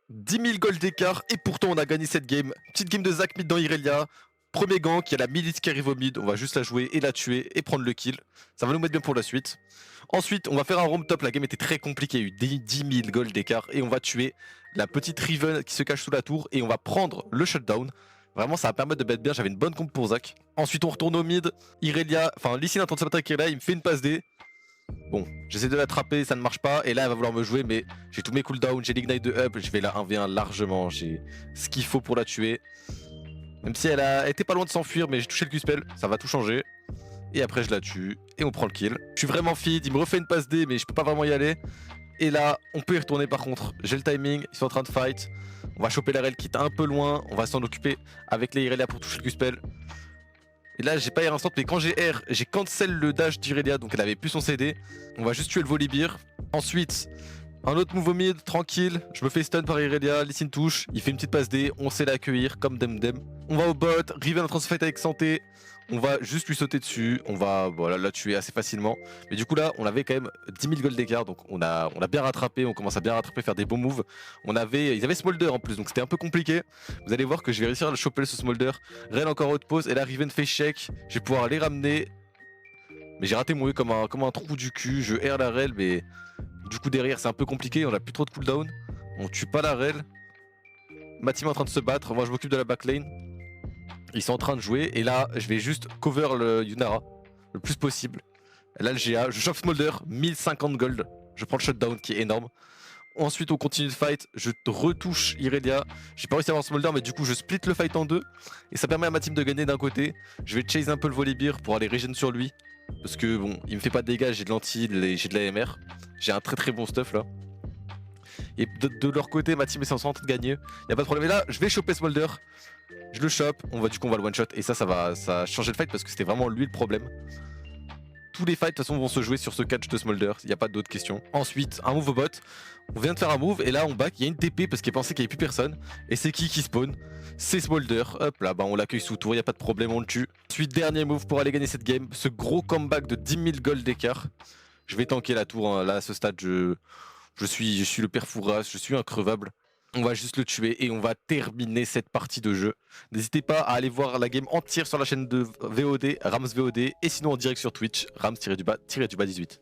10 000 gold d'écart et pourtant on a gagné cette game. Petite game de Zac mid dans Irelia. Premier gank, il y a la milice qui arrive au mid, on va juste la jouer et la tuer et prendre le kill. Ça va nous mettre bien pour la suite. Ensuite, on va faire un roam top, la game était très compliquée, il y a eu 10 000 gold d'écart et on va tuer la petite Riven qui se cache sous la tour et on va prendre le shutdown. Vraiment, ça va permettre de battre bien, j'avais une bonne comp pour Zac. Ensuite, on retourne au mid, Irelia, enfin Lee Sin est en train de se battre avec Irelia, il me fait une passe D. Bon, j'essaie de l'attraper, ça ne marche pas. Et là, elle va vouloir me jouer, mais j'ai tous mes cooldowns, j'ai l'ignite de up, je vais la 1v1 largement. J'ai ce qu'il faut pour la tuer. Même si elle était pas loin de s'enfuir, mais j'ai touché le Q-spell, ça va tout changer. Et après, je la tue, et on prend le kill. Je suis vraiment feed, il me refait une passe D, mais je peux pas vraiment y aller. Et là, on peut y retourner par contre. J'ai le timing, ils sont en train de fight. On va choper la rel qui est un peu loin, on va s'en occuper avec les Irelia pour toucher le Q-spell. Et là, j'ai pas R instant, mais quand j'ai R, j'ai cancel le dash d'Irelia, donc elle avait plus son CD. On va juste tuer le Volibear. Ensuite, un autre move au mid, tranquille. Je me fais stun par Irelia, Lee Sin touche. Il fait une petite passe D, on sait l'accueillir comme Demdem. On va au bot, Riven en train de se fight avec Santé. On va juste lui sauter dessus, on va voilà, la tuer assez facilement. Mais du coup là, on avait quand même 10 000 gold d'écart, donc on a bien rattrapé, on commence à bien rattraper, faire des bons moves. Ils avaient Smolder en plus, donc c'était un peu compliqué. Vous allez voir que je vais réussir à le choper ce Smolder. Rel encore haute pause, et là Riven fait check. Je vais pouvoir les ramener. Mais j'ai raté mon E comme un trou du cul, je R la Rel, mais du coup derrière c'est un peu compliqué, on a plus trop de cooldown. On tue pas la Rel. Ma team est en train de se battre, moi je m'occupe de la backlane. Ils sont en train de jouer et là je vais juste cover le Yunara le plus possible. Là le GA, je chauffe Smolder, 1050 gold. Je prends le shutdown qui est énorme. Ensuite on continue de fight, je retouche Irelia. J'ai pas réussi à avoir Smolder mais du coup je split le fight en deux. Et ça permet à ma team de gagner d'un côté. Je vais chase un peu le Volibear pour aller regen sur lui. Parce que bon, il me fait pas de dégâts, j'ai de l'anti et j'ai de la MR. J'ai un très très bon stuff là. Et de leur côté, ma team est en train de gagner. Y a pas de problème. Et là, je vais choper Smolder. Je le chope, du coup on va le one shot et ça va changer le fight parce que c'était vraiment lui le problème. Tous les fights de toute façon vont se jouer sur ce catch de Smolder, il n'y a pas d'autres questions. Ensuite, un move au bot, on vient de faire un move et là on back, il y a une TP parce qu'il pensait qu'il n'y avait plus personne. Et c'est qui spawn? C'est Smolder, hop là, bah on l'accueille sous tour, il n'y a pas de problème, on le tue. Ensuite, dernier move pour aller gagner cette game, ce gros comeback de 10 000 gold d'écart. Je vais tanker la tour, hein. Là à ce stade je suis le père Fouras, je suis increvable. On va juste le tuer et on va terminer cette partie de jeu. N'hésitez pas à aller voir la game entière sur la chaîne de VOD, Rams VOD, et sinon en direct sur Twitch, Rams-18.